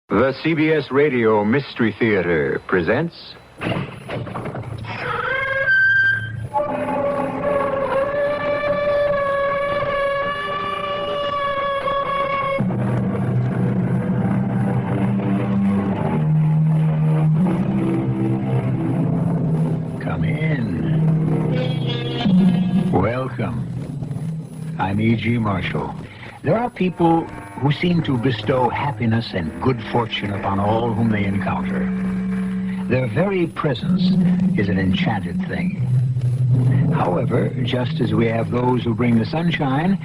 The CBS Radio Mystery Theater presents... Come in. Welcome. I'm E.G. Marshall. There are people who seem to bestow happiness and good fortune upon all whom they encounter. Their very presence is an enchanted thing. However, just as we have those who bring the sunshine,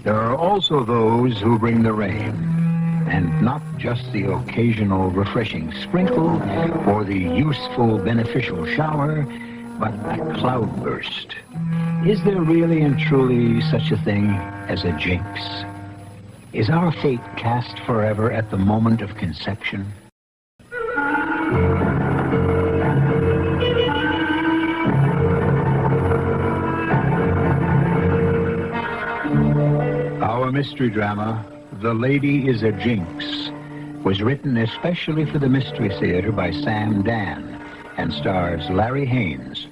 there are also those who bring the rain. And not just the occasional refreshing sprinkle or the useful beneficial shower, but a cloudburst. Is there really and truly such a thing as a jinx? Is our fate cast forever at the moment of conception? Our mystery drama, The Lady Is A Jinx, was written especially for the Mystery Theater by Sam Dan and stars Larry Haynes.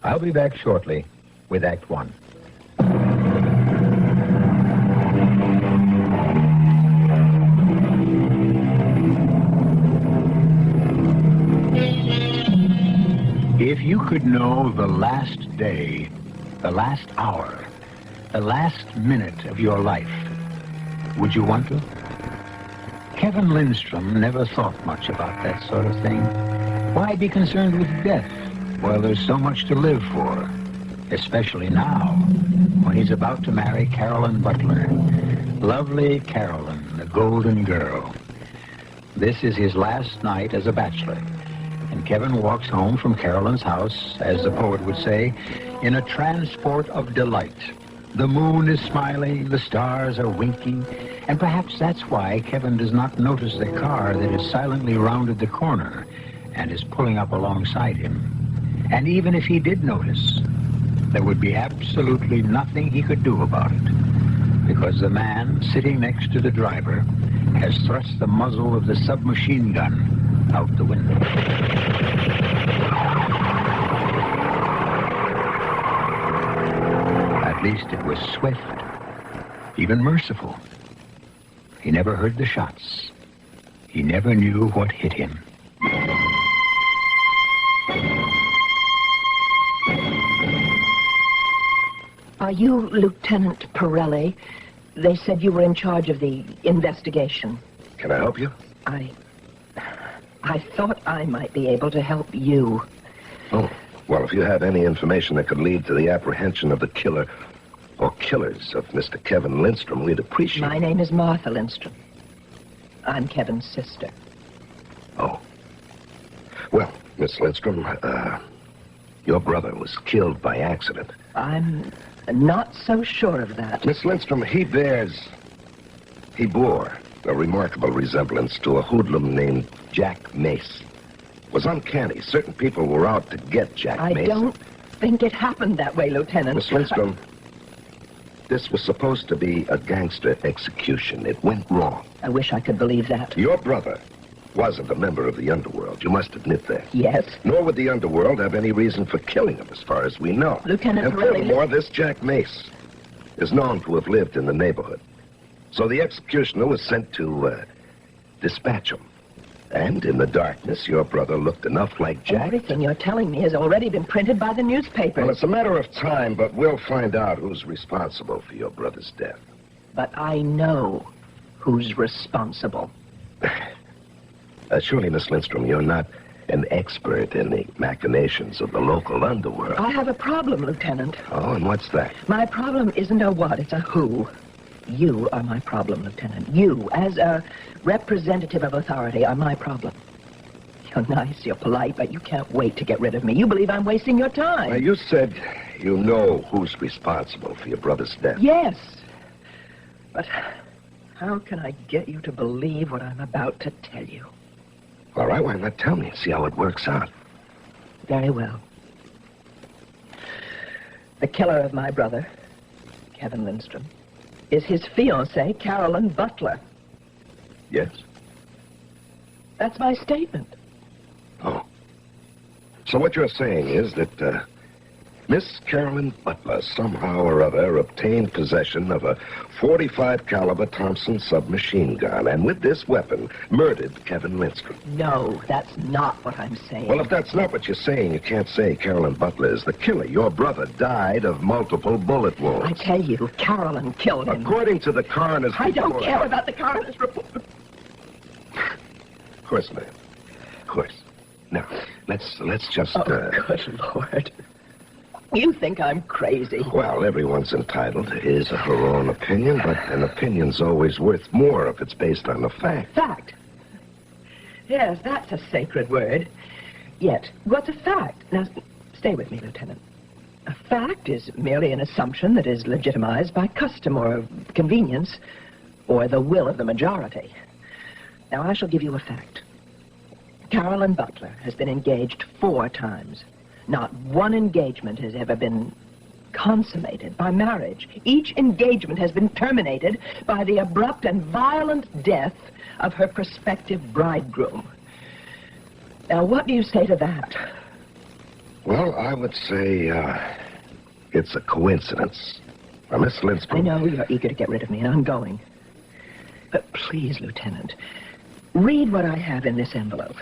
I'll be back shortly with Act One. If you could know the last day, the last hour, the last minute of your life, would you want to? Kevin Lindstrom never thought much about that sort of thing. Why be concerned with death while there's so much to live for? Especially now, when he's about to marry Carolyn Butler. Lovely Carolyn, the golden girl. This is his last night as a bachelor. And Kevin walks home from Carolyn's house, as the poet would say, in a transport of delight. The moon is smiling, the stars are winking, and perhaps that's why Kevin does not notice the car that has silently rounded the corner and is pulling up alongside him. And even if he did notice, there would be absolutely nothing he could do about it, because the man sitting next to the driver has thrust the muzzle of the submachine gun out the window. At least it was swift, even merciful. He never heard the shots. He never knew what hit him. Are you Lieutenant Pirelli? They said you were in charge of the investigation. Can I help you? I thought I might be able to help you. Oh, well, if you have any information that could lead to the apprehension of the killer or killers of Mr. Kevin Lindstrom, we'd appreciate it. My name is Martha Lindstrom. I'm Kevin's sister. Oh. Well, Miss Lindstrom, your brother was killed by accident. I'm not so sure of that. Miss Lindstrom, he bore a remarkable resemblance to a hoodlum named Jack Mace. It was uncanny. Certain people were out to get Jack Mace. I don't think it happened that way, Lieutenant. Miss Lindstrom, this was supposed to be a gangster execution. It went wrong. I wish I could believe that. Your brother wasn't a member of the underworld. You must admit that. Yes. Nor would the underworld have any reason for killing him, as far as we know. Lieutenant And Pirelli... furthermore, this Jack Mace is known to have lived in the neighborhood. So the executioner was sent to dispatch him. And in the darkness, your brother looked enough like Jack. Everything you're telling me has already been printed by the newspapers. Well, it's a matter of time, but we'll find out who's responsible for your brother's death. But I know who's responsible. Surely, Miss Lindstrom, you're not an expert in the machinations of the local underworld. I have a problem, Lieutenant. Oh, and what's that? My problem isn't a what, it's a who. You are my problem, Lieutenant. You, as a representative of authority, are my problem. You're nice, you're polite, but you can't wait to get rid of me. You believe I'm wasting your time. Now, you said you know who's responsible for your brother's death. Yes. But how can I get you to believe what I'm about to tell you? All right, why not tell me and see how it works out? Very well. The killer of my brother, Kevin Lindstrom, is his fiancée, Carolyn Butler. Yes. That's my statement. Oh. So what you're saying is that, Miss Carolyn Butler somehow or other obtained possession of a .45 caliber Thompson submachine gun, and with this weapon murdered Kevin Lindstrom. No, that's not what I'm saying. Well, if that's not what you're saying, you can't say Carolyn Butler is the killer. Your brother died of multiple bullet wounds. I tell you, Carolyn killed him. According to the coroner's report... I don't care about the coroner's report. Of course, ma'am. Of course. Now, let's just... Oh, good Lord. You think I'm crazy. Well, everyone's entitled to his or her own opinion, but an opinion's always worth more if it's based on a fact. Fact? Yes, that's a sacred word. Yet, what's a fact? Now, stay with me, Lieutenant. A fact is merely an assumption that is legitimized by custom or convenience or the will of the majority. Now, I shall give you a fact. Carolyn Butler has been engaged 4 times. Not one engagement has ever been consummated by marriage. Each engagement has been terminated by the abrupt and violent death of her prospective bridegroom. Now, what do you say to that? Well, I would say, it's a coincidence. Now, Miss Lindstrom... I know you're eager to get rid of me, and I'm going. But please, Lieutenant, read what I have in this envelope.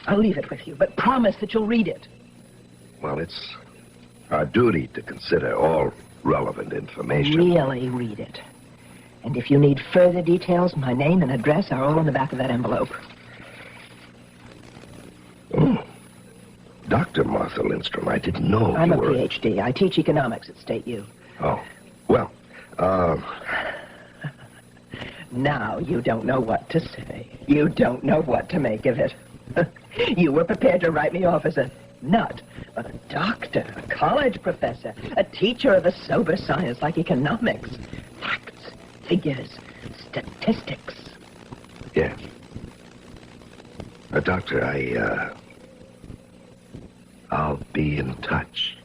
I'll leave it with you, but promise that you'll read it. Well, it's our duty to consider all relevant information. Really read it. And if you need further details, my name and address are all on the back of that envelope. Oh. Dr. Martha Lindstrom, I didn't know I'm you a were... PhD. I teach economics at State U. Oh. Well, Now you don't know what to say. You don't know what to make of it. You were prepared to write me off as a nut, but a doctor, a college professor, a teacher of a sober science like economics. Facts, figures, statistics. Yeah. Doctor, I'll be in touch.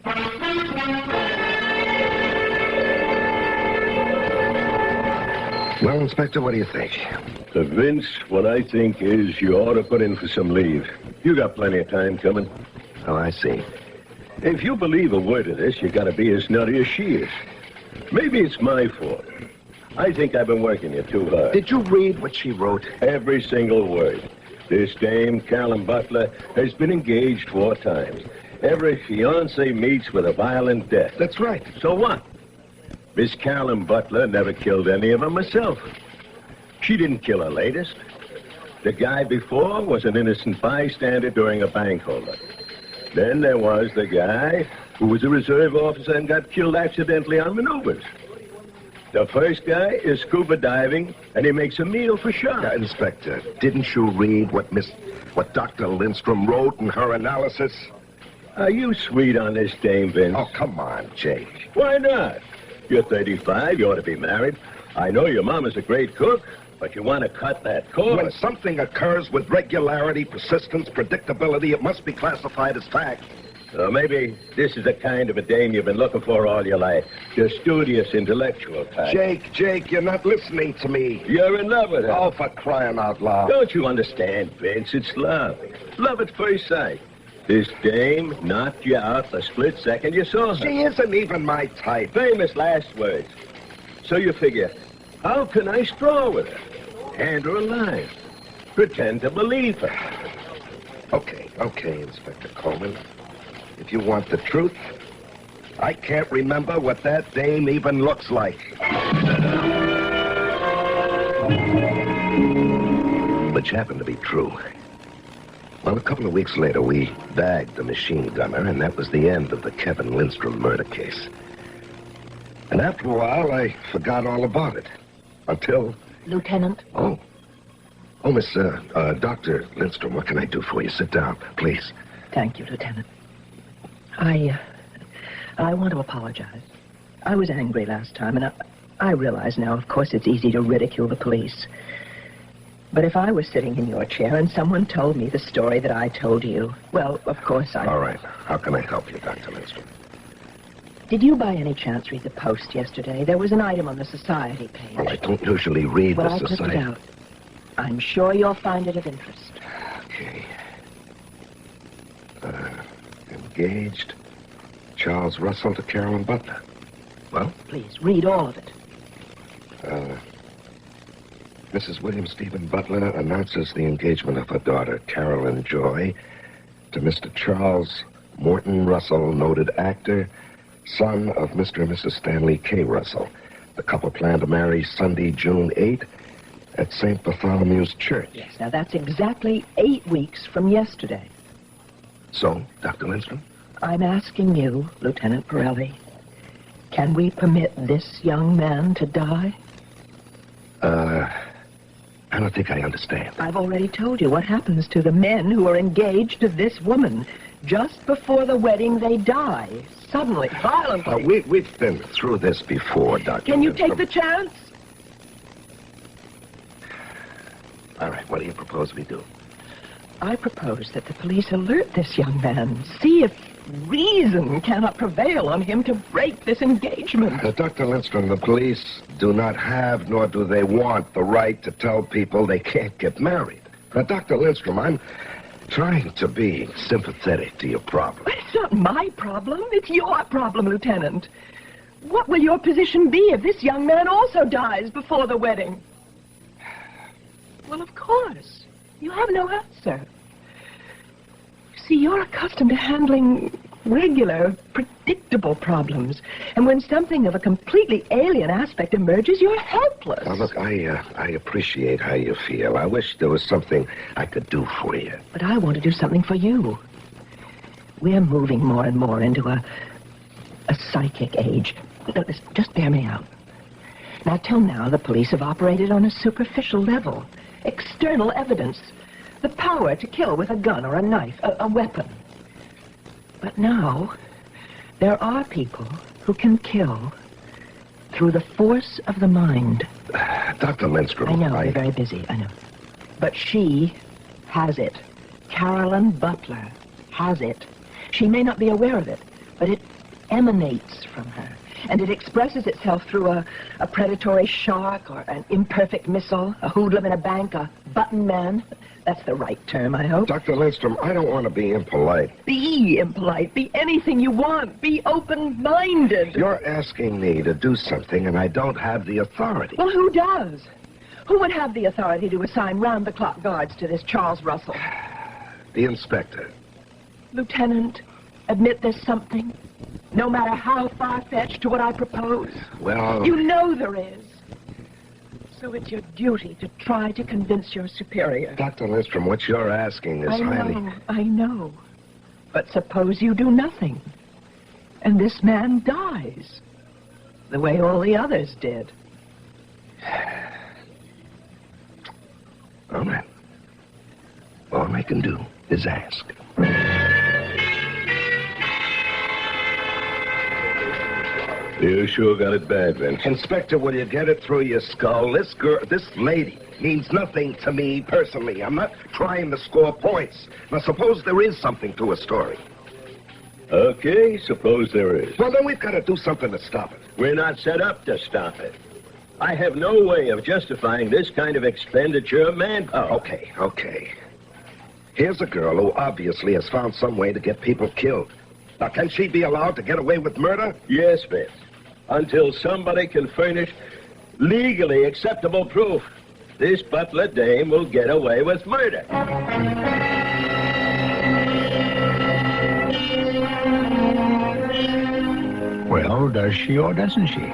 Well, Inspector, what do you think? Vince, what I think is you ought to put in for some leave. You got plenty of time coming. Oh, I see. If you believe a word of this, you gotta be as nutty as she is. Maybe it's my fault. I think I've been working you too hard. Did you read what she wrote? Every single word. This dame, Carolyn Butler, has been engaged 4 times. Every fiancé meets with a violent death. That's right. So what? Miss Carolyn Butler never killed any of them herself. She didn't kill her latest. The guy before was an innocent bystander during a bank holdup. Then there was the guy who was a reserve officer and got killed accidentally on maneuvers. The first guy is scuba diving, and he makes a meal for sharks. Inspector, didn't you read what Dr. Lindstrom wrote in her analysis? Are you sweet on this dame, Vince? Oh, come on, Jake. Why not? You're 35, you ought to be married. I know your mom is a great cook, but you want to cut that cord. When something occurs with regularity, persistence, predictability, it must be classified as fact. Maybe this is the kind of a dame you've been looking for all your life. The studious, intellectual type. Jake, you're not listening to me. You're in love with her. Oh, for crying out loud. Don't you understand, Vince? It's love. Love at first sight. This dame knocked you out the split second you saw her. She isn't even my type. Famous last words. So you figure, how can I straw with her? Hand her a line. Pretend to believe her. Okay, Inspector Coleman. If you want the truth, I can't remember what that dame even looks like. Which happened to be true. Well, a couple of weeks later, we bagged the machine gunner, and that was the end of the Kevin Lindstrom murder case. And after a while, I forgot all about it. Until... Lieutenant? Oh, Miss, Dr. Lindstrom, what can I do for you? Sit down, please. Thank you, Lieutenant. I want to apologize. I was angry last time, and I realize now, of course, it's easy to ridicule the police. But if I was sitting in your chair and someone told me the story that I told you, well, of course I... All right. How can I help you, Dr. Lindstrom? Did you by any chance read the Post yesterday? There was an item on the Society page. Well, I don't usually read Well, the I clipped Society. it out. I'm sure you'll find it of interest. Okay. Engaged. Charles Russell to Carolyn Butler. Well? Please, read all of it. Mrs. William Stephen Butler announces the engagement of her daughter, Carolyn Joy, to Mr. Charles Morton Russell, noted actor, son of Mr. and Mrs. Stanley K. Russell. The couple plan to marry Sunday, June 8, at St. Bartholomew's Church. Yes, now that's exactly 8 weeks from yesterday. So, Dr. Lindstrom? I'm asking you, Lieutenant Pirelli, can we permit this young man to die? I don't think I understand. I've already told you what happens to the men who are engaged to this woman. Just before the wedding, they die. Suddenly, violently. We've been through this before, Dr. Can you Lindstrom. take the chance? All right, what do you propose we do? I propose that the police alert this young man. See if reason cannot prevail on him to break this engagement. Dr. Lindstrom, the police do not have, nor do they want, the right to tell people they can't get married. Now, Dr. Lindstrom, I'm trying to be sympathetic to your problem. But it's not my problem. It's your problem, Lieutenant. What will your position be if this young man also dies before the wedding? Well, of course. You have no answer. See, you're accustomed to handling regular, predictable problems. And when something of a completely alien aspect emerges, you're helpless. Now, look, I appreciate how you feel. I wish there was something I could do for you. But I want to do something for you. We're moving more and more into a psychic age. Look, just bear me out. Now, till now, the police have operated on a superficial level. External evidence. The power to kill with a gun or a knife, a weapon. But now, there are people who can kill through the force of the mind. Dr. Lindstrom, I know, you're very busy, I know. But she has it. Carolyn Butler has it. She may not be aware of it, but it emanates from her. And it expresses itself through a predatory shark or an imperfect missile, a hoodlum in a bank, a button man. That's the right term, I hope. Dr. Lindstrom, I don't want to be impolite. Be impolite. Be anything you want. Be open-minded. You're asking me to do something, and I don't have the authority. Well, who does? Who would have the authority to assign round-the-clock guards to this Charles Russell? The inspector. Lieutenant, admit there's something, no matter how far-fetched, to what I propose. Well... You know there is. So it's your duty to try to convince your superior. Dr. Lindstrom, what you're asking is highly... I know. But suppose you do nothing, and this man dies, the way all the others did. All right. All I can do is ask. You sure got it bad, Vince. Inspector, will you get it through your skull? This lady, means nothing to me personally. I'm not trying to score points. Now, suppose there is something to a story. Okay, suppose there is. Well, then we've got to do something to stop it. We're not set up to stop it. I have no way of justifying this kind of expenditure of manpower. Okay. Here's a girl who obviously has found some way to get people killed. Now, can she be allowed to get away with murder? Yes, Vince. Until somebody can furnish legally acceptable proof, this Butler dame will get away with murder. Well, does she or doesn't she?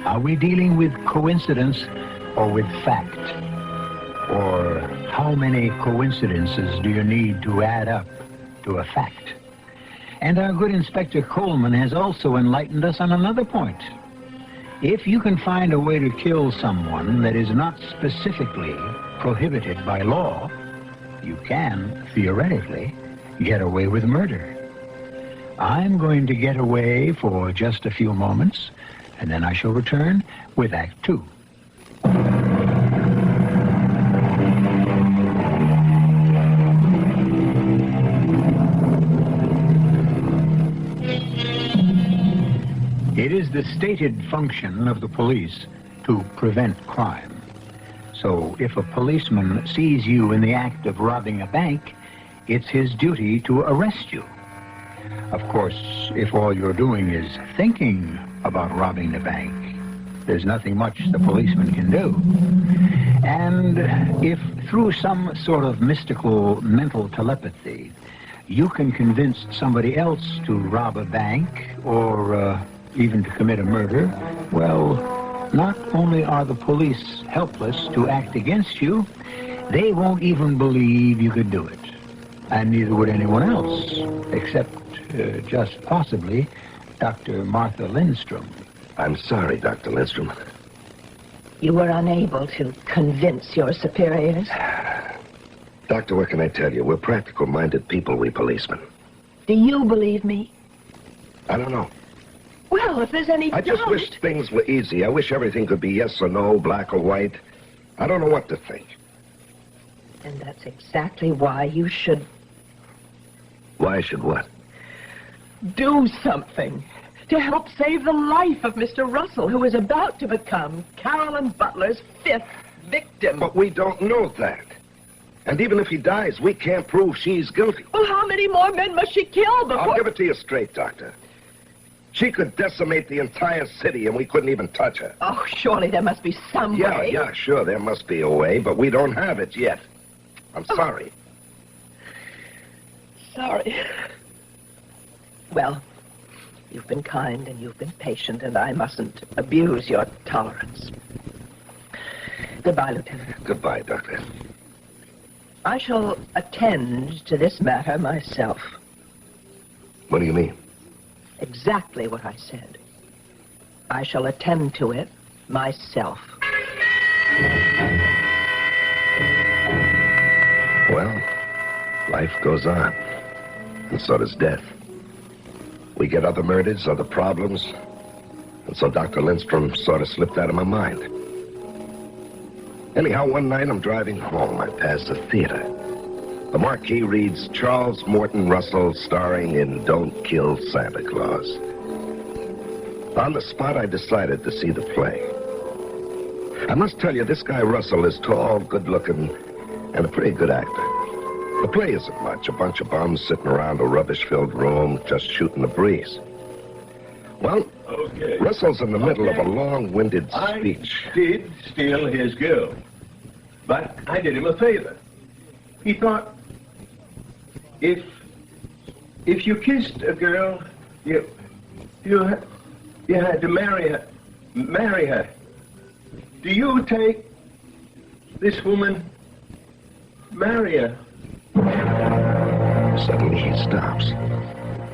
Are we dealing with coincidence or with fact? Or how many coincidences do you need to add up to a fact? And our good Inspector Coleman has also enlightened us on another point. If you can find a way to kill someone that is not specifically prohibited by law, you can, theoretically, get away with murder. I'm going to get away for just a few moments, and then I shall return with Act 2. It is the stated function of the police to prevent crime. So if a policeman sees you in the act of robbing a bank, it's his duty to arrest you. Of course, if all you're doing is thinking about robbing the bank, there's nothing much the policeman can do. And if through some sort of mystical mental telepathy, you can convince somebody else to rob a bank or even to commit a murder, well, not only are the police helpless to act against you, they won't even believe you could do it. And neither would anyone else, except just possibly Dr. Martha Lindstrom. I'm sorry, Dr. Lindstrom. You were unable to convince your superiors? Doctor, what can I tell you? We're practical-minded people, we policemen. Do you believe me? I don't know. Well, if there's any I just doubt... wish things were easy. I wish everything could be yes or no, black or white. I don't know what to think. And that's exactly why you should Why should what? do something to help save the life of Mr. Russell, who is about to become Carolyn Butler's 5th victim. But we don't know that. And even if he dies, we can't prove she's guilty. Well, how many more men must she kill before... I'll give it to you straight, Doctor. She could decimate the entire city and we couldn't even touch her. Oh, surely there must be some way. Yeah, sure, there must be a way, but we don't have it yet. I'm sorry. Sorry. Well, you've been kind and you've been patient, and I mustn't abuse your tolerance. Goodbye, Lieutenant. Goodbye, Doctor. I shall attend to this matter myself. What do you mean? Exactly what I said. I shall attend to it myself. Well, life goes on, and so does death. We get other murders, other problems, and so Dr. Lindstrom sort of slipped out of my mind. Anyhow, one night I'm driving home. I pass a theater. The marquee reads, Charles Morton Russell starring in Don't Kill Santa Claus. On the spot, I decided to see the play. I must tell you, this guy Russell is tall, good-looking, and a pretty good actor. The play isn't much, a bunch of bums sitting around a rubbish-filled room just shooting the breeze. Well, Okay. Russell's in the middle of a long-winded speech. I did steal his girl, but I did him a favor. He thought, if you kissed a girl, you had to marry her. Do you take this woman, marry her? Suddenly he stops.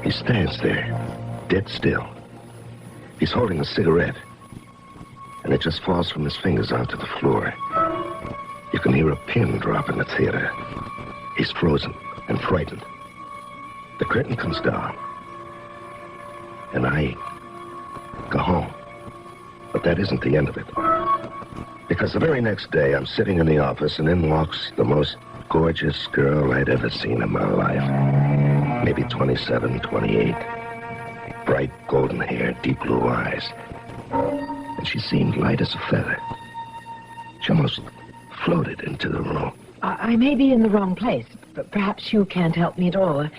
He stands there, dead still. He's holding a cigarette, and it just falls from his fingers onto the floor. You can hear a pin drop in the theater. He's frozen and frightened. The curtain comes down, and I go home. But that isn't the end of it. Because the very next day, I'm sitting in the office, and in walks the most gorgeous girl I'd ever seen in my life. Maybe 27, 28. Bright golden hair, deep blue eyes. And she seemed light as a feather. She almost floated into the room. I may be in the wrong place, but perhaps you can't help me at all.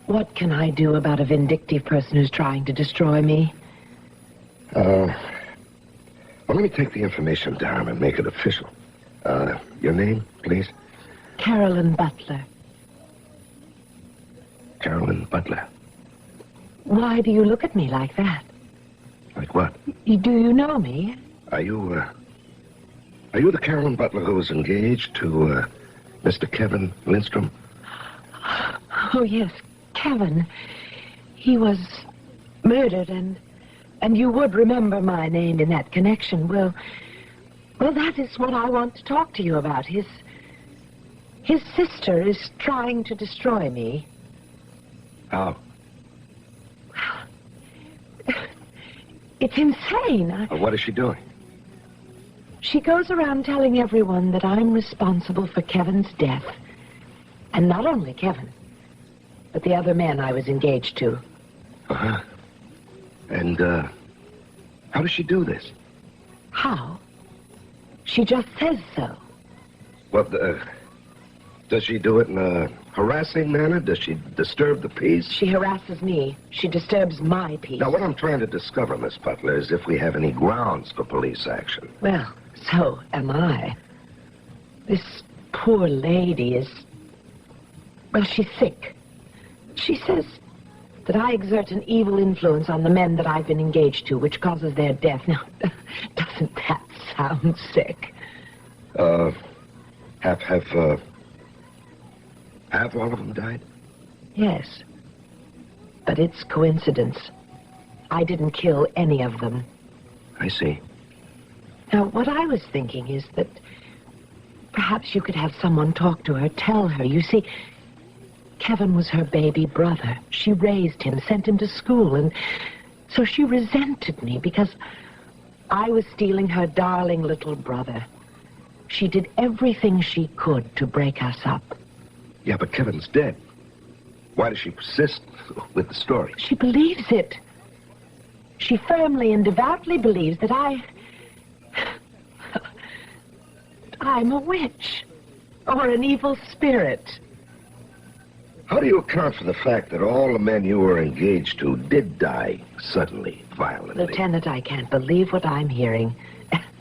What can I do about a vindictive person who's trying to destroy me? Well, let me take the information down and make it official. Your name, please? Carolyn Butler. Carolyn Butler. Why do you look at me like that? Like what? Do you know me? Are you the Carolyn Butler who was engaged to, Mr. Kevin Lindstrom? Oh, yes, Kevin. He was murdered, and you would remember my name in that connection. Well, that is what I want to talk to you about. His sister is trying to destroy me. How? It's insane. What is she doing? She goes around telling everyone that I'm responsible for Kevin's death. And not only Kevin, but the other men I was engaged to. Uh-huh. And, how does she do this? How? She just says so. Well, does she do it in a harassing manner? Does she disturb the peace? She harasses me. She disturbs my peace. Now, what I'm trying to discover, Miss Butler, is if we have any grounds for police action. Well, so am I. This poor lady is... Well, she's sick. She says that I exert an evil influence on the men that I've been engaged to, which causes their death. Now, doesn't that sound sick? Have all of them died? Yes. But it's coincidence. I didn't kill any of them. I see. Now, what I was thinking is that perhaps you could have someone talk to her, tell her. You see, Kevin was her baby brother. She raised him, sent him to school, and so she resented me because I was stealing her darling little brother. She did everything she could to break us up. Yeah, but Kevin's dead. Why does she persist with the story? She believes it. She firmly and devoutly believes that I'm a witch or an evil spirit. How do you account for the fact that all the men you were engaged to did die suddenly, violently? Lieutenant, I can't believe what I'm hearing.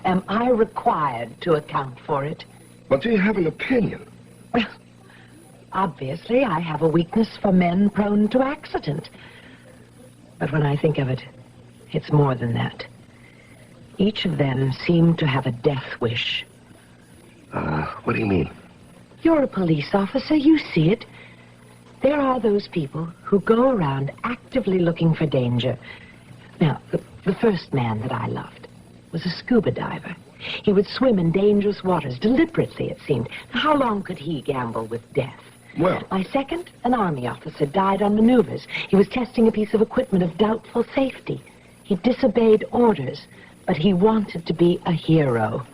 Am I required to account for it? Well, do you have an opinion? Well, obviously, I have a weakness for men prone to accident. But when I think of it, it's more than that. Each of them seemed to have a death wish. What do you mean? You're a police officer. You see it. There are those people who go around actively looking for danger. Now, the first man that I loved was a scuba diver. He would swim in dangerous waters, deliberately, it seemed. How long could he gamble with death? Well, My second, an army officer, died on maneuvers. He was testing a piece of equipment of doubtful safety. He disobeyed orders, but he wanted to be a hero.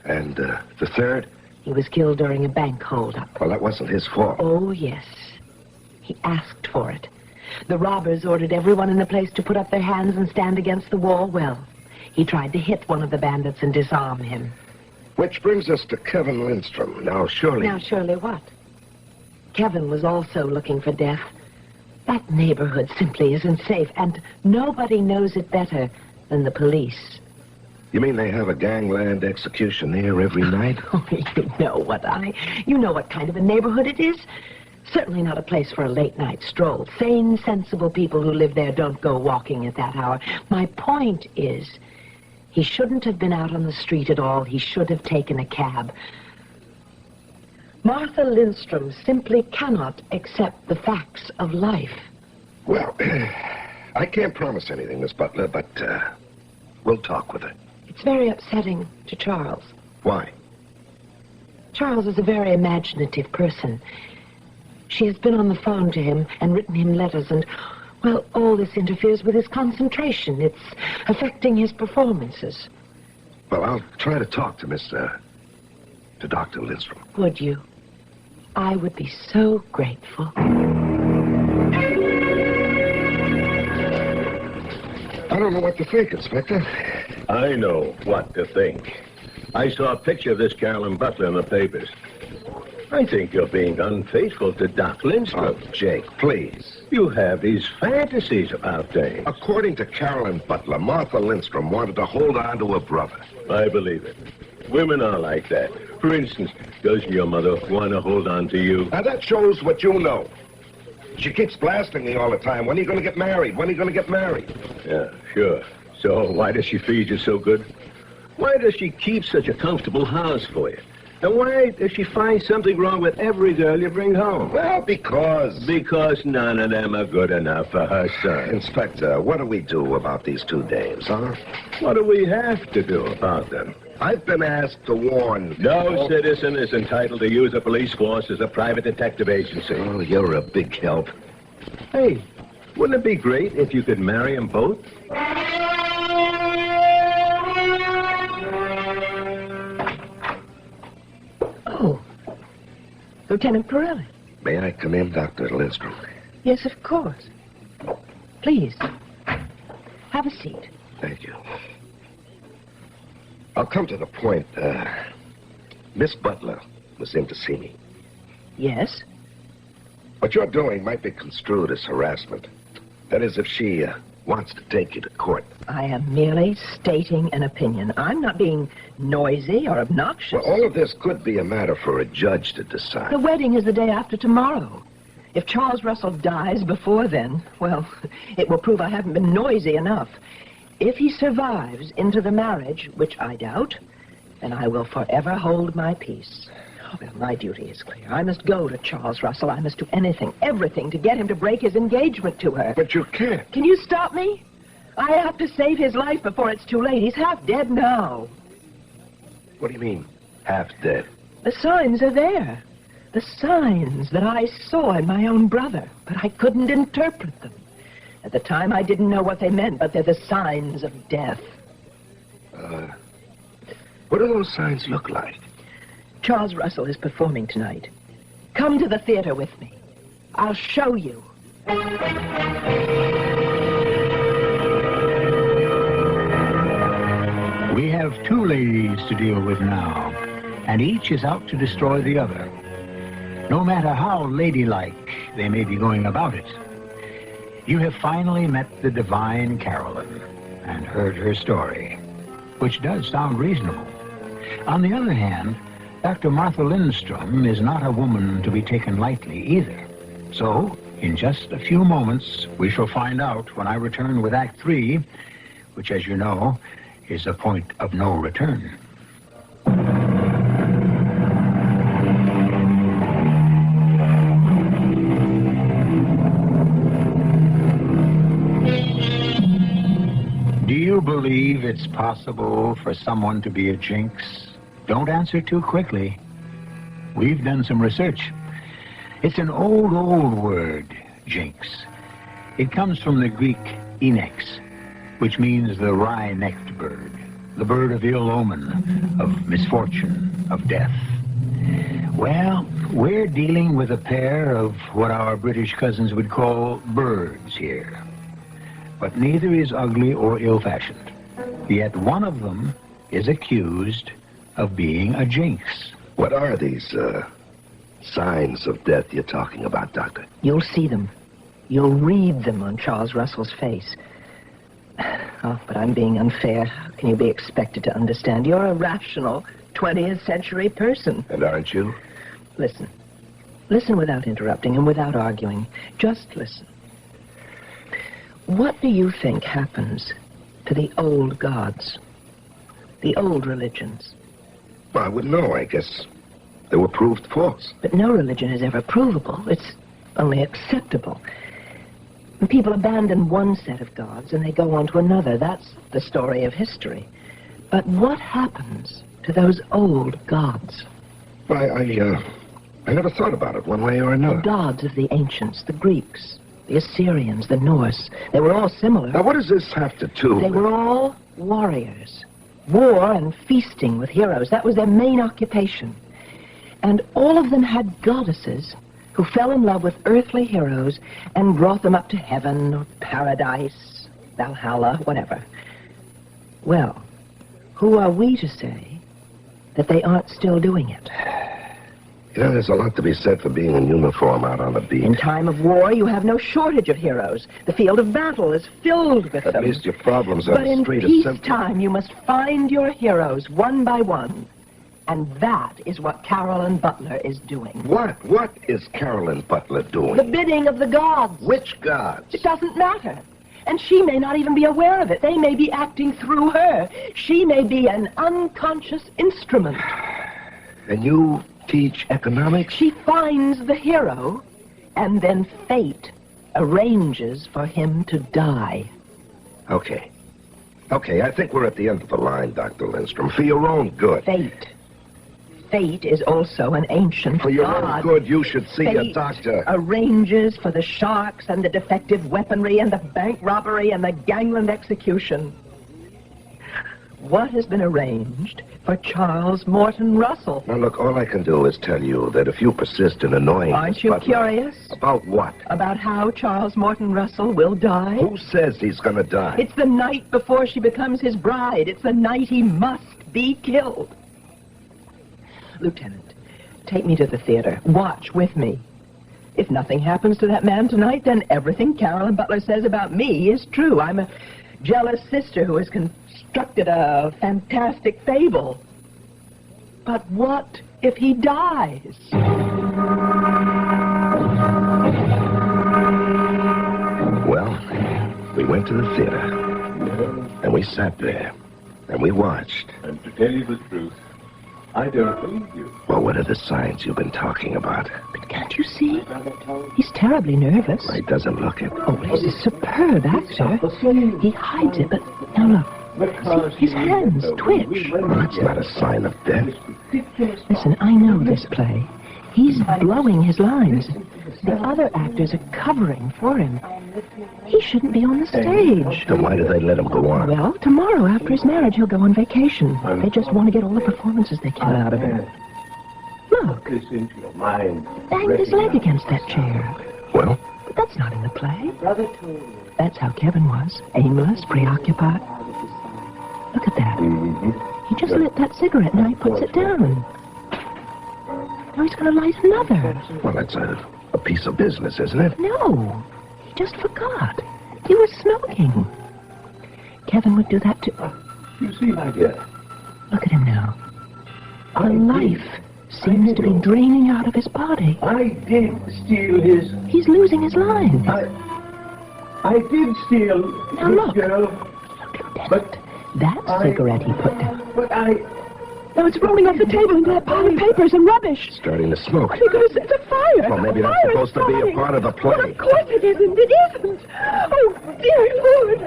And the third? He was killed during a bank holdup. Well, that wasn't his fault. Oh, yes. He asked for it. The robbers ordered everyone in the place to put up their hands and stand against the wall. Well, he tried to hit one of the bandits and disarm him. Which brings us to Kevin Lindstrom. Now, surely... Now, surely what? Kevin was also looking for death. That neighborhood simply isn't safe, and nobody knows it better than the police. You mean they have a gangland execution there every night? Oh, you know what kind of a neighborhood it is. Certainly not a place for a late-night stroll. Sane, sensible people who live there don't go walking at that hour. My point is, he shouldn't have been out on the street at all. He should have taken a cab. Martha Lindstrom simply cannot accept the facts of life. Well, I can't promise anything, Miss Butler, but we'll talk with her. It's very upsetting to Charles. Why? Charles is a very imaginative person. She has been on the phone to him and written him letters, and, well, all this interferes with his concentration. It's affecting his performances. Well, I'll try to talk to Dr. Lindstrom. Would you? I would be so grateful. I don't know what to think, Inspector. I know what to think. I saw a picture of this Carolyn Butler in the papers. I think you're being unfaithful to Doc Lindstrom. Oh, Jake, please. You have these fantasies about things. According to Carolyn Butler, Martha Lindstrom wanted to hold on to her brother. I believe it. Women are like that. For instance, doesn't your mother want to hold on to you? Now, that shows what you know. She keeps blasting me all the time. When are you going to get married? When are you going to get married? Yeah, sure. So why does she feed you so good? Why does she keep such a comfortable house for you? And why does she find something wrong with every girl you bring home? Well, because... Because none of them are good enough for her son. Inspector, what do we do about these two dames, huh? What do we have to do about them? I've been asked to warn... No citizen is entitled to use a police force as a private detective agency. Oh, you're a big help. Hey, wouldn't it be great if you could marry them both? Oh, Lieutenant Pirelli. May I come in, Dr. Lindstrom? Yes, of course. Please, have a seat. Thank you. I'll come to the point. Miss Butler was in to see me. Yes? What you're doing might be construed as harassment. That is, if she wants to take you to court. I am merely stating an opinion. I'm not being noisy or obnoxious. Well, all of this could be a matter for a judge to decide. The wedding is the day after tomorrow. If Charles Russell dies before then, well, it will prove I haven't been noisy enough. If he survives into the marriage, which I doubt, then I will forever hold my peace. Oh, well, my duty is clear. I must go to Charles Russell. I must do anything, everything, to get him to break his engagement to her. But you can't. Can you stop me? I have to save his life before it's too late. He's half dead now. What do you mean, half dead? The signs are there. The signs that I saw in my own brother, but I couldn't interpret them. At the time, I didn't know what they meant, but they're the signs of death. What do those signs look like? Charles Russell is performing tonight. Come to the theater with me. I'll show you. We have two ladies to deal with now, and each is out to destroy the other. No matter how ladylike they may be going about it, you have finally met the divine Carolyn and heard her story, which does sound reasonable. On the other hand, Dr. Martha Lindstrom is not a woman to be taken lightly either. So, in just a few moments, we shall find out when I return with Act 3, which, as you know, is a point of no return. Do you believe it's possible for someone to be a jinx? Don't answer too quickly. We've done some research. It's an old word, jinx. It comes from the Greek inex, which means the wry-necked bird, the bird of ill omen, of misfortune, of death. Well, we're dealing with a pair of what our British cousins would call birds here. But neither is ugly or ill-fashioned. Yet one of them is accused of being a jinx. What are these, signs of death you're talking about, Doctor? You'll see them. You'll read them on Charles Russell's face. Oh, but I'm being unfair. How can you be expected to understand? You're a rational 20th century person. And aren't you? Listen. Listen without interrupting and without arguing. Just listen. What do you think happens to the old gods? The old religions? Well, I wouldn't know. I guess they were proved false. But no religion is ever provable. It's only acceptable. And people abandon one set of gods and they go on to another. That's the story of history. But what happens to those old gods? Well, I never thought about it one way or The another. gods of the ancients, the Greeks, the Assyrians, the Norse, they were all similar. Now, what does this have to do They with... were all warriors. War and feasting with heroes, that was their main occupation. And all of them had goddesses who fell in love with earthly heroes and brought them up to heaven or paradise, Valhalla, whatever. Well, who are we to say that they aren't still doing it? You know, there's a lot to be said for being in uniform out on the beat. In time of war, you have no shortage of heroes. The field of battle is filled with them. At least your problems on But the in street are simple. peacetime, you must find your heroes one by one. And that is what Carolyn Butler is doing. What? What is Carolyn Butler doing? The bidding of the gods. Which gods? It doesn't matter. And she may not even be aware of it. They may be acting through her. She may be an unconscious instrument. And you teach economics? She finds the hero, and then fate arranges for him to die. Okay. Okay, I think we're at the end of the line, Dr. Lindstrom. For your own good. Fate. Fate is also an ancient For your god. own good, you should see a Fate doctor. arranges for the sharks and the defective weaponry and the bank robbery and the gangland execution. What has been arranged for Charles Morton Russell? Now, look, all I can do is tell you that if you persist in annoying Aren't Miss you Butler- curious About what? about how Charles Morton Russell will die? Who says he's gonna die? It's the night before she becomes his bride. It's the night he must be killed. Lieutenant, take me to the theater. Watch with me. If nothing happens to that man tonight, then everything Carolyn Butler says about me is true. I'm a jealous sister who has constructed a fantastic fable. But what if he dies? Well, we went to the theater, and we sat there, and we watched. And to tell you the truth, I don't believe you. Well, what are the signs you've been talking about? But can't you see? He's terribly nervous. He doesn't look it. Oh, he's a superb actor. He hides it, but now look. See, his hands twitch. That's not a sign of death. Listen, I know this play. He's blowing his lines. The other actors are covering for him. He shouldn't be on the stage. Then why do they let him go on? Well, tomorrow after his marriage, he'll go on vacation. They just want to get all the performances they can out of him. Look, This into your mind. bang his leg against that chair. Well, But that's not in the play. That's how Kevin was. Aimless, preoccupied. Look at that. He just lit that cigarette, now he puts it down. Now he's going to light another. well, that's a piece of business, isn't it? No, he just forgot. He was smoking. Kevin would do that too. You see, my dear, Look at him now. The life seems to be draining out of his body. I did steal his... He's losing his line. I did steal Now this look. girl, Lieutenant, that cigarette he put down. but I... Now it's rolling off the table into that pile of papers and rubbish. Starting to smoke. You're going to set a fire. Well, maybe that's Fire supposed to be a starting. part of the Well, play. of course it isn't. It isn't. Oh, dear Lord.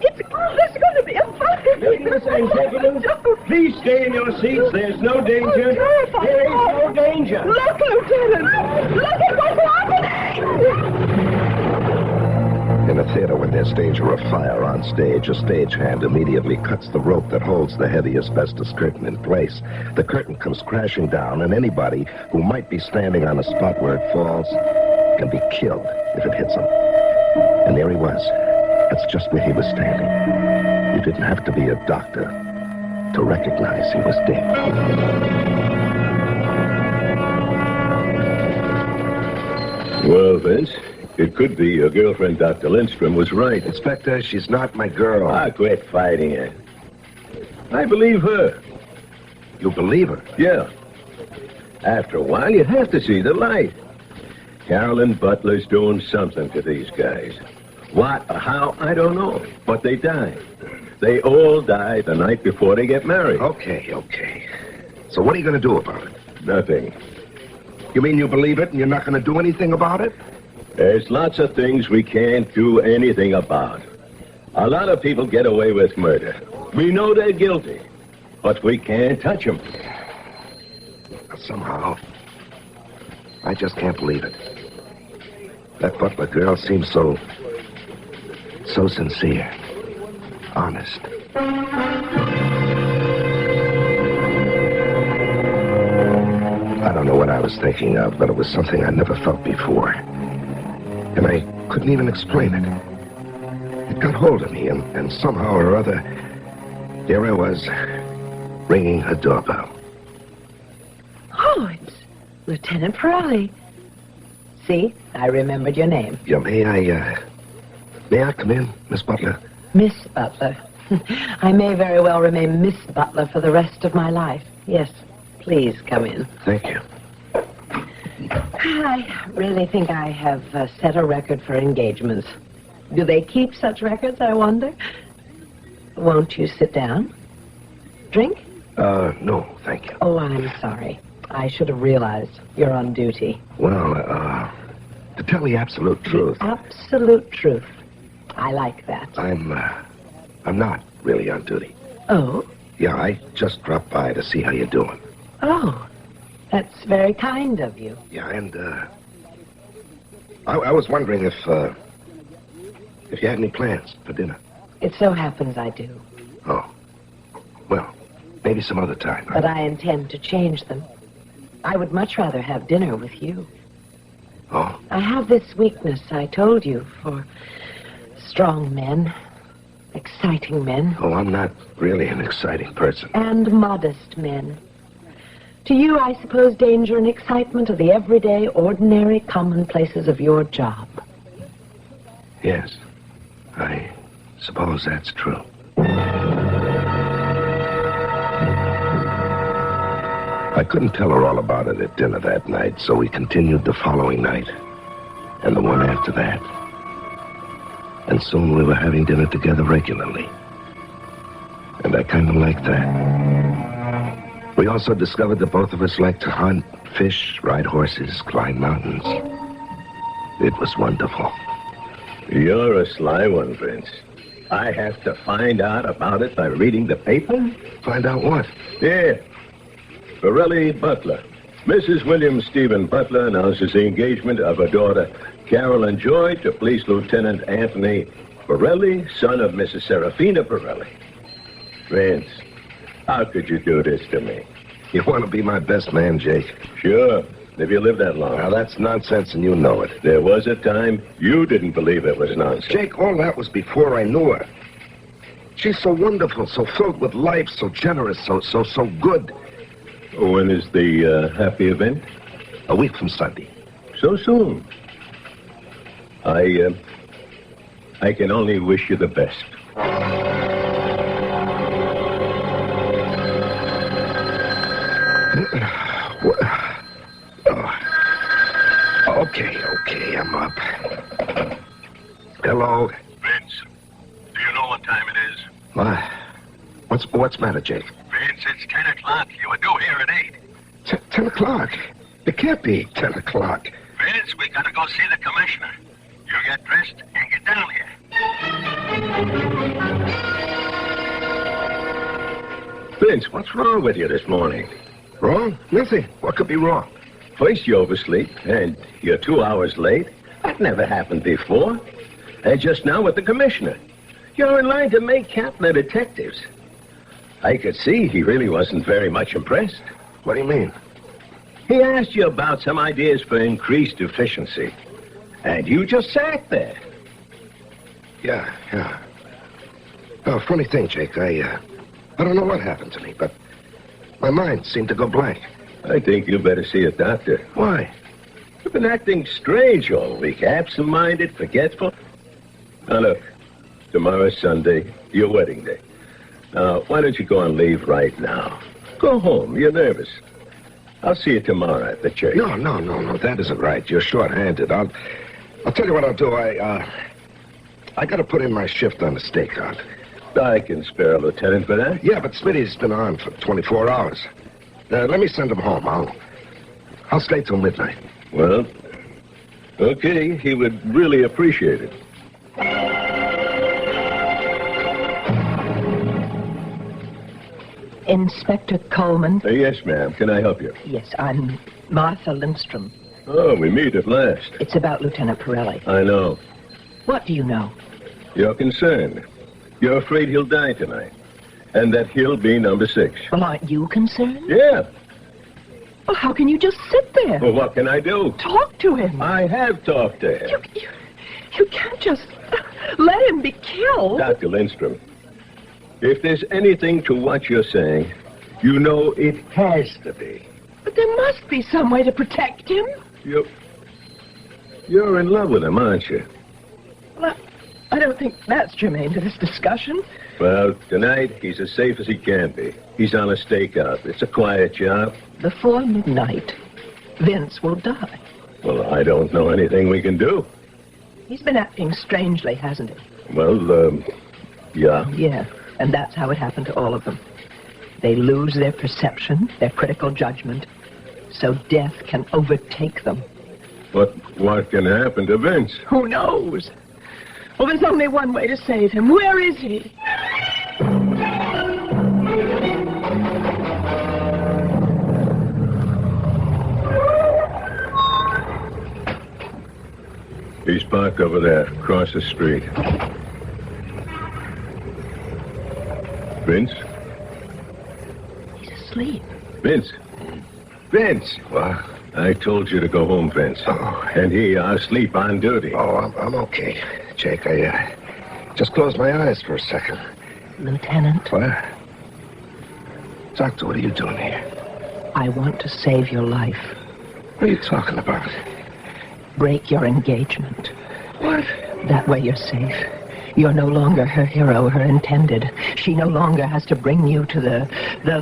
There's going to be a fire. Ladies and gentlemen, Don't. please stay in your seats. There's no danger. Oh, terrifying. There is no danger. Look, Lieutenant. Look at what's happening. In a theater, when there's danger of fire on stage, a stagehand immediately cuts the rope that holds the heavy asbestos curtain in place. The curtain comes crashing down, and anybody who might be standing on a spot where it falls can be killed if it hits him. And there he was. That's just where he was standing. You didn't have to be a doctor to recognize he was dead. Well, Vince, it could be your girlfriend, Dr. Lindstrom, was right. Inspector, she's not my girl. Quit fighting her. I believe her. You believe her? Yeah. After a while, you have to see the light. Carolyn Butler's doing something to these guys. What or how, I don't know. But they died. They all die the night before they get married. Okay. So what are you going to do about it? Nothing. You mean you believe it and you're not going to do anything about it? There's lots of things we can't do anything about. A lot of people get away with murder. We know they're guilty, but we can't touch them. Somehow, I just can't believe it. That Butler girl seems so sincere, honest. I don't know what I was thinking of, but it was something I never felt before. And I couldn't even explain it. It got hold of me, and somehow or other, there I was, ringing her doorbell. Oh, it's Lieutenant Farley. See, I remembered your name. Yeah, may I come in, Miss Butler? Miss Butler. I may very well remain Miss Butler for the rest of my life. Yes, please come in. Thank you. I really think I have set a record for engagements. Do they keep such records, I wonder? Won't you sit down? Drink? No, thank you. Oh, I'm sorry. I should have realized you're on duty. Well, to tell the absolute truth, Absolute truth. I like that. I'm not really on duty. Oh? Yeah, I just dropped by to see how you're doing. Oh, that's very kind of you. Yeah, and, I was wondering if you had any plans for dinner. It so happens I do. Oh. Well, maybe some other time. But I intend to change them. I would much rather have dinner with you. Oh? I have this weakness, I told you, for strong men. Exciting men. Oh, I'm not really an exciting person. And modest men. To you, I suppose danger and excitement are the everyday, ordinary commonplaces of your job. Yes, I suppose that's true. I couldn't tell her all about it at dinner that night, so we continued the following night, and the one after that. And soon we were having dinner together regularly. And I kind of liked that. We also discovered that both of us liked to hunt, fish, ride horses, climb mountains. It was wonderful. You're a sly one, Vince. I have to find out about it by reading the paper? Find out what? Yeah. Borelli Butler. Mrs. William Stephen Butler announces the engagement of her daughter, Carolyn Joy, to Police Lieutenant Anthony Borelli, son of Mrs. Serafina Borelli. Vince, how could you do this to me? You want to be my best man, Jake? Sure, if you live that long. Now, that's nonsense, and you know it. There was a time you didn't believe it was nonsense. Jake, all that was before I knew her. She's so wonderful, so filled with life, so generous, so good. When is the happy event? A week from Sunday. So soon. I can only wish you the best. Okay, I'm up. Hello. Vince, do you know what time it is? What? What's the matter, Jake? Vince, it's 10 o'clock. You were due here at 8. 10 o'clock? It can't be 10 o'clock. Vince, we gotta go see the commissioner. You get dressed and get down here. Vince, what's wrong with you this morning? Wrong? Nothing. What could be wrong? First you oversleep, and you're 2 hours late. That never happened before. And just now with the commissioner. You're in line to make captain of detectives. I could see he really wasn't very much impressed. What do you mean? He asked you about some ideas for increased efficiency. And you just sat there. Yeah. Oh, funny thing, Jake. I don't know what happened to me, but my mind seemed to go blank. I think you better see a doctor. Why? You've been acting strange all week. Absent-minded, forgetful. Now, look. Tomorrow's Sunday, your wedding day. Now, why don't you go on leave right now? Go home. You're nervous. I'll see you tomorrow at the church. No. That isn't right. You're short-handed. I'll tell you what I'll do. I got to put in my shift on the stakeout. I can spare a lieutenant for that. Yeah, but Smitty's been on for 24 hours. Let me send him home. I'll stay till midnight. Well, okay. He would really appreciate it. Inspector Coleman? Yes, ma'am. Can I help you? Yes, I'm Martha Lindstrom. Oh, we meet at last. It's about Lieutenant Pirelli. I know. What do you know? You're concerned. You're afraid he'll die tonight. And that he'll be number 6. Well, aren't you concerned? Yeah. Well, how can you just sit there? Well, what can I do? Talk to him. I have talked to him. You can't just let him be killed. Dr. Lindstrom, if there's anything to what you're saying, you know it has to be. But there must be some way to protect him. You're in love with him, aren't you? Well, I don't think that's germane to this discussion. Well, tonight, he's as safe as he can be. He's on a stakeout. It's a quiet job. Before midnight, Vince will die. Well, I don't know anything we can do. He's been acting strangely, hasn't he? Well, yeah. Yeah, and that's how it happened to all of them. They lose their perception, their critical judgment, so death can overtake them. But what can happen to Vince? Who knows? Well, there's only one way to save him. Where is he? He's parked over there, across the street. Vince? He's asleep. Vince? Vince! What? I told you to go home, Vince. Oh. And he, asleep on duty. Oh, I'm okay, Jake. Just close my eyes for a second. Lieutenant, What? Doctor, what are you doing here? I want to save your life. What are you talking about? Break your engagement. What? That way you're safe. You're no longer her hero, her intended. She no longer has to bring you to the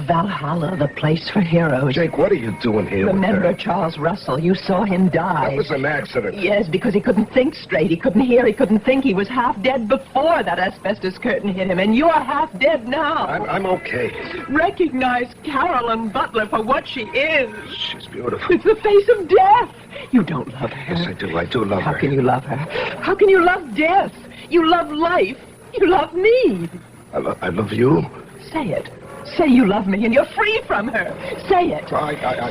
Valhalla, the place for heroes. Jake, what are you doing here Remember with her? Charles Russell. You saw him die. That was an accident. Yes, because he couldn't think straight. He couldn't hear. He couldn't think. He was half dead before that asbestos curtain hit him. And you're half dead now. I'm okay. Recognize Carolyn Butler for what she is. She's beautiful. It's the face of death. You don't love her. Yes, I do. I do love her. How can you love her? How can you love death? You love life. You love me. I love you. Say it. Say you love me and you're free from her. Say it.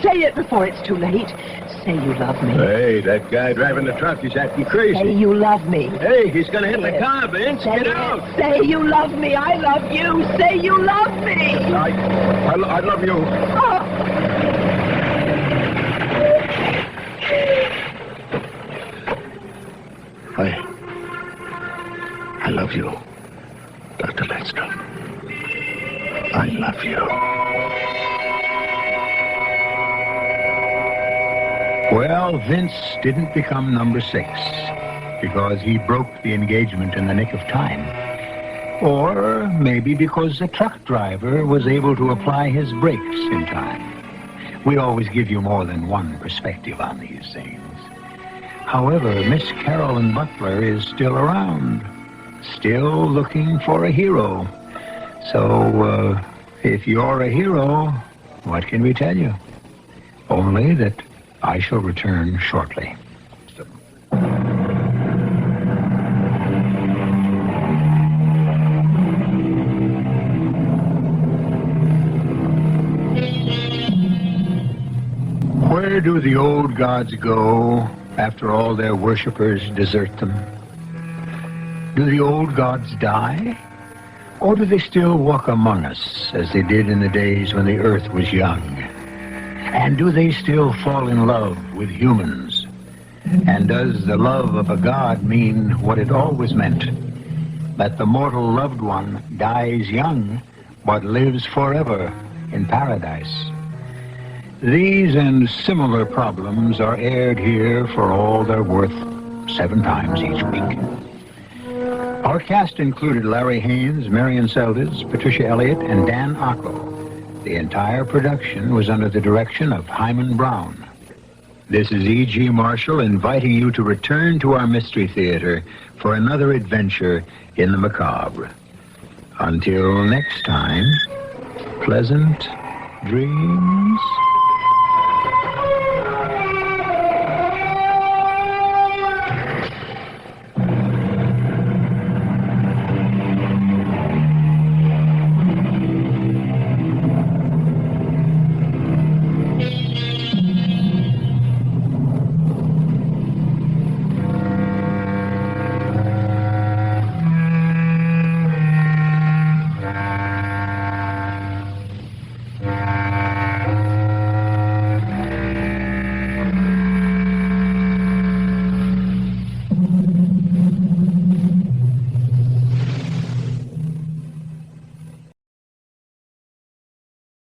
Say it before it's too late. Say you love me. Hey, that guy driving the truck is acting crazy. Say you love me. Hey, he's gonna hit the car, Vince. Say Get it. out. Say you love me. I love you. Say you love me. I love you. Oh. I love you, Dr. Lidstrom. I love you. Well, Vince didn't become number 6 because he broke the engagement in the nick of time. Or maybe because the truck driver was able to apply his brakes in time. We always give you more than one perspective on these things. However, Miss Carolyn Butler is still around, still looking for a hero. So, if you're a hero, what can we tell you? Only that I shall return shortly. Where do the old gods go after all their worshippers desert them? Do the old gods die? Or do they still walk among us as they did in the days when the earth was young? And do they still fall in love with humans? And does the love of a god mean what it always meant? That the mortal loved one dies young, but lives forever in paradise? These and similar problems are aired here for all they're worth 7 times each week. Our cast included Larry Haynes, Marion Seldes, Patricia Elliott, and Dan Ocko. The entire production was under the direction of Hyman Brown. This is E.G. Marshall inviting you to return to our Mystery Theater for another adventure in the macabre. Until next time, pleasant dreams.